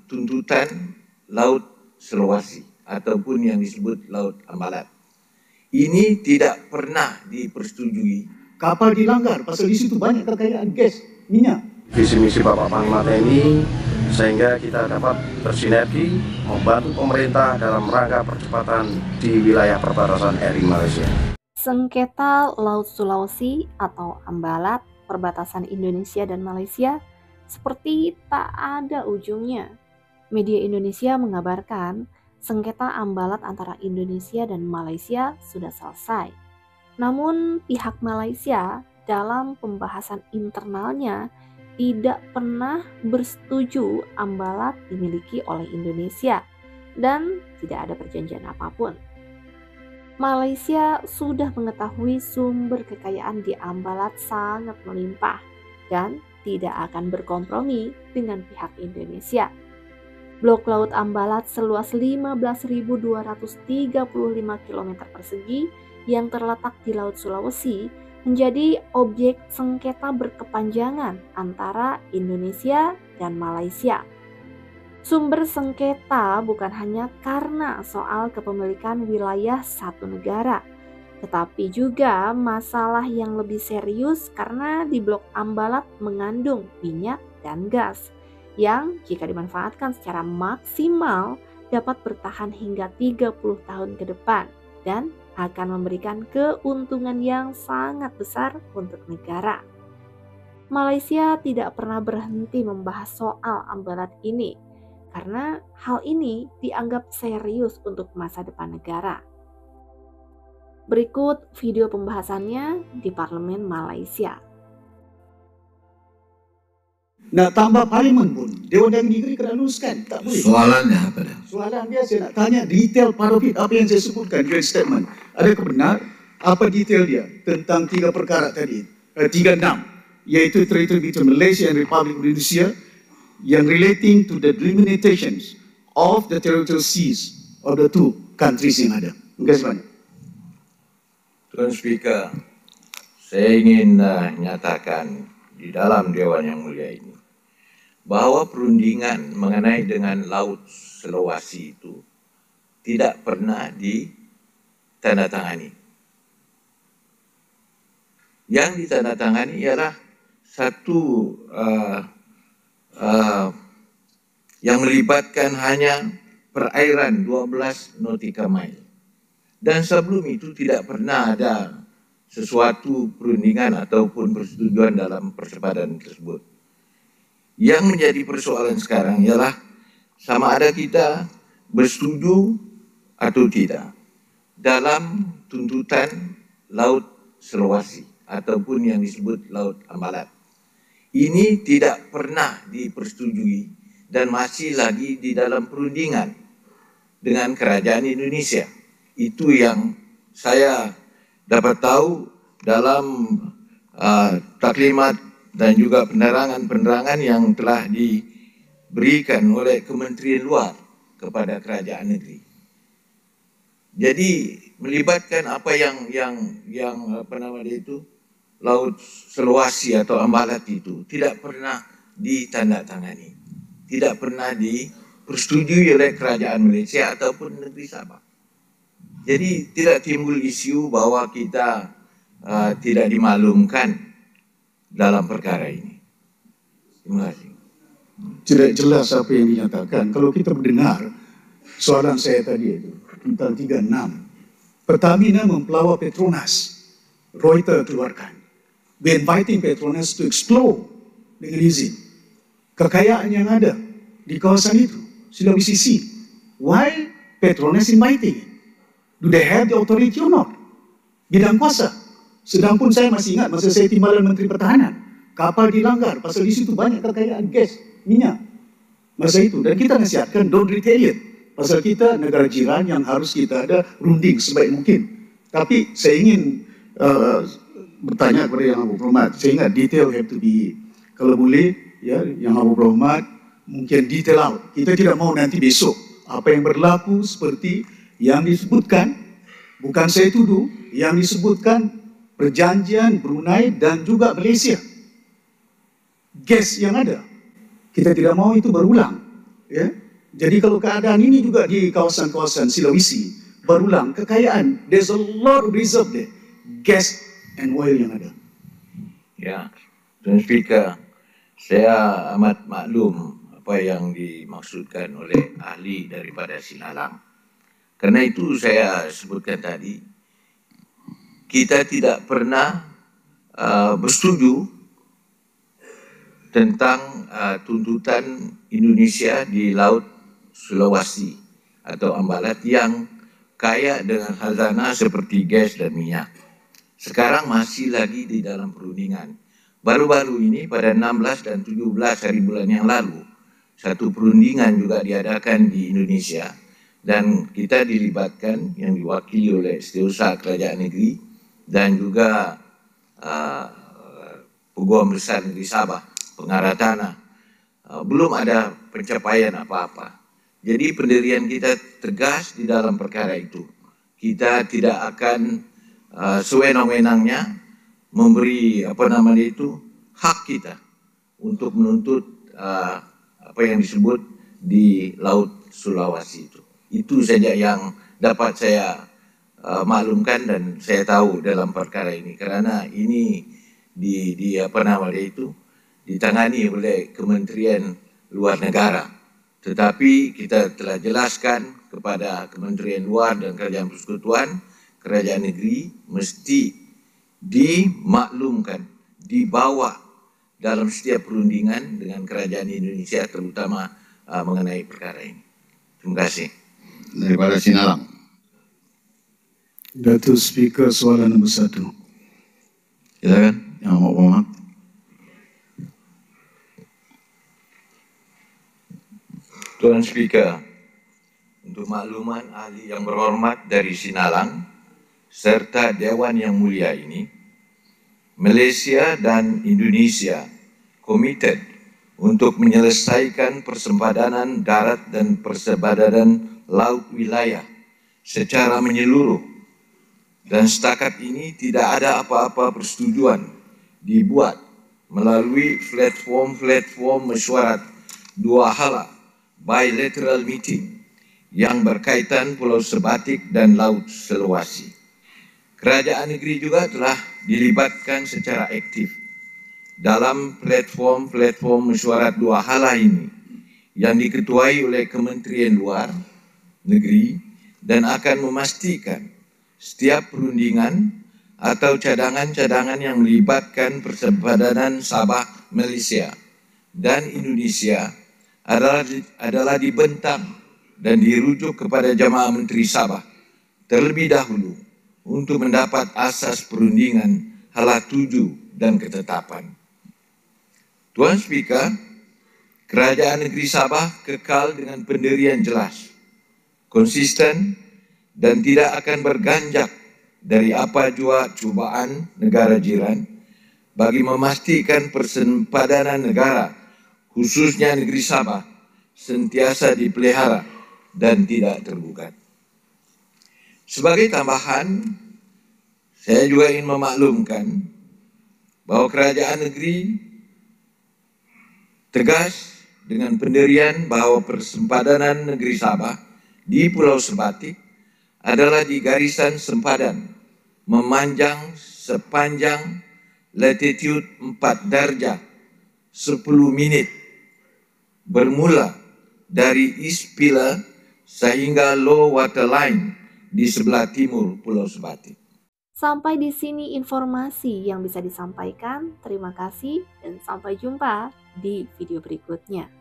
tuntutan Laut Sulawesi ataupun yang disebut Laut Ambalat. Ini tidak pernah dipersetujui. Kapal dilanggar, pasal di situ banyak kekayaan gas, minyak. Visi misi Bapak Panglima TNI sehingga kita dapat bersinergi membantu pemerintah dalam rangka percepatan di wilayah perbatasan RI Malaysia. Sengketa Laut Sulawesi atau Ambalat perbatasan Indonesia dan Malaysia seperti tak ada ujungnya. Media Indonesia mengabarkan sengketa Ambalat antara Indonesia dan Malaysia sudah selesai. Namun pihak Malaysia dalam pembahasan internalnya tidak pernah bersetuju Ambalat dimiliki oleh Indonesia dan tidak ada perjanjian apapun. Malaysia sudah mengetahui sumber kekayaan di Ambalat sangat melimpah dan tidak akan berkompromi dengan pihak Indonesia. Blok Laut Ambalat seluas 15.235 km persegi yang terletak di Laut Sulawesi menjadi objek sengketa berkepanjangan antara Indonesia dan Malaysia. Sumber sengketa bukan hanya karena soal kepemilikan wilayah satu negara, tetapi juga masalah yang lebih serius karena di Blok Ambalat mengandung minyak dan gas yang jika dimanfaatkan secara maksimal dapat bertahan hingga 30 tahun ke depan dan akan memberikan keuntungan yang sangat besar untuk negara. Malaysia tidak pernah berhenti membahas soal Ambalat ini karena hal ini dianggap serius untuk masa depan negara. Berikut video pembahasannya di Parlemen Malaysia. Nak tambah parlimen pun, Dewan Dagang Negeri kena luluskan, tak boleh. Soalannya apa dah? Soalan dia saya nak tanya detail part of it, apa yang saya sebutkan di statement. Adakah benar apa detail dia tentang 3 perkara tadi, 36, iaitu territory between Malaysia and Republic of Indonesia yang relating to the delimitations of the territorial seas of the two countries yang ada. Terima kasih banyak. Tuan Speaker, saya ingin nyatakan di dalam Dewan Yang Mulia ini bahawa perundingan mengenai dengan Laut Sulawesi itu tidak pernah ditandatangani. Yang ditandatangani ialah satu yang melibatkan hanya perairan 12 nautika mile. Dan sebelum itu tidak pernah ada sesuatu perundingan ataupun persetujuan dalam persepadan tersebut. Yang menjadi persoalan sekarang ialah sama ada kita bersetuju atau tidak dalam tuntutan Laut Sulawesi ataupun yang disebut Laut Ambalat. Ini tidak pernah dipersetujui dan masih lagi di dalam perundingan dengan kerajaan Indonesia. Itu yang saya dapat tahu dalam taklimat dan juga penerangan-penerangan yang telah diberikan oleh Kementerian Luar kepada kerajaan negeri. Jadi melibatkan apa yang apa nama dia itu Laut Sulawesi atau Ambalat itu tidak pernah ditandatangani, tidak pernah dipersetujui oleh kerajaan Malaysia ataupun negeri Sabah. Jadi tidak timbul isu bahawa kita tidak dimaklumkan dalam perkara ini. Terima kasih. Tidak jelas apa yang dinyatakan. Kalau kita mendengar soalan saya tadi itu tentang 36, Pertamina mempelawar Petronas, Reuters keluarkan. We inviting Petronas to explore dengan izin kekayaan yang ada di kawasan itu, Sulawesi Sea. Why Petronas inviting it? Do they have the authority or not? Bidang kuasa. Sedangkan saya masih ingat masa saya timbalan Menteri Pertahanan, kapal dilanggar, pasal di situ banyak kekayaan gas, minyak. Masa itu, dan kita nasihatkan don't retaliate. Pasal kita negara jiran yang harus kita ada runding sebaik mungkin. Tapi saya ingin bertanya kepada Yang Amat Berhormat. Saya ingat detail have to be, kalau boleh, ya, Yang Amat Berhormat mungkin detail out. Kita tidak mau nanti besok apa yang berlaku seperti yang disebutkan, bukan saya tuduh, yang disebutkan perjanjian Brunei dan juga Malaysia. Gas yang ada, kita tidak mau itu berulang. Ya, jadi kalau keadaan ini juga di kawasan-kawasan Sulawesi berulang, kekayaan, there's a lot of reserve there, gas and oil yang ada. Ya, Tuan Speaker, saya amat maklum apa yang dimaksudkan oleh ahli daripada Sinalang. Karena itu saya sebutkan tadi, kita tidak pernah bersetuju tentang tuntutan Indonesia di Laut Sulawesi atau Ambalat yang kaya dengan khazanah seperti gas dan minyak. Sekarang masih lagi di dalam perundingan. Baru-baru ini pada 16 dan 17 hari bulan yang lalu, satu perundingan juga diadakan di Indonesia dan kita dilibatkan yang diwakili oleh Setiausaha Kerajaan Negeri dan juga Peguam Besar Negeri Sabah, pengarah tanah. Belum ada pencapaian apa-apa. Jadi pendirian kita tegas di dalam perkara itu. Kita tidak akan sewenang-wenangnya memberi hak kita untuk menuntut apa yang disebut di Laut Sulawesi itu. Itu saja yang dapat saya maklumkan dan saya tahu dalam perkara ini, karena ini ditangani oleh Kementerian Luar Negara. Tetapi kita telah jelaskan kepada Kementerian Luar dan Kerajaan Persekutuan, Kerajaan Negeri mesti dimaklumkan, dibawa dalam setiap perundingan dengan Kerajaan Indonesia, terutama mengenai perkara ini. Terima kasih. Daripada Sinalang. Datuk Speaker, soalan nombor 1. Silakan, Yang Amat. Tuan Speaker, untuk makluman ahli yang berhormat dari Sinalang serta Dewan Yang Mulia ini, Malaysia dan Indonesia komited untuk menyelesaikan persempadanan darat dan persempadanan laut wilayah secara menyeluruh, dan setakat ini tidak ada apa-apa persetujuan dibuat melalui platform mesyuarat dua hala bilateral meeting yang berkaitan Pulau Sebatik dan Laut Sulawesi. Kerajaan negeri juga telah dilibatkan secara aktif dalam platform mesyuarat dua hala ini yang diketuai oleh Kementerian Luar Negeri dan akan memastikan setiap perundingan atau cadangan-cadangan yang melibatkan persempadanan Sabah, Malaysia dan Indonesia adalah dibentang dan dirujuk kepada Jamaah Menteri Sabah terlebih dahulu untuk mendapat asas perundingan hala 7 dan ketetapan. Tuan Speaker, Kerajaan Negeri Sabah kekal dengan pendirian jelas, konsisten dan tidak akan berganjak dari apa jua cubaan negara jiran bagi memastikan persempadanan negara, khususnya negeri Sabah, sentiasa dipelihara dan tidak tergugat. Sebagai tambahan, saya juga ingin memaklumkan bahwa kerajaan negeri tegas dengan pendirian bahwa persempadanan negeri Sabah di Pulau Sebatik adalah di garisan sempadan memanjang sepanjang latitude 4 darjah 10 minit bermula dari East Pillar sehingga low water line di sebelah timur Pulau Sebatik. Sampai di sini informasi yang bisa disampaikan. Terima kasih dan sampai jumpa di video berikutnya.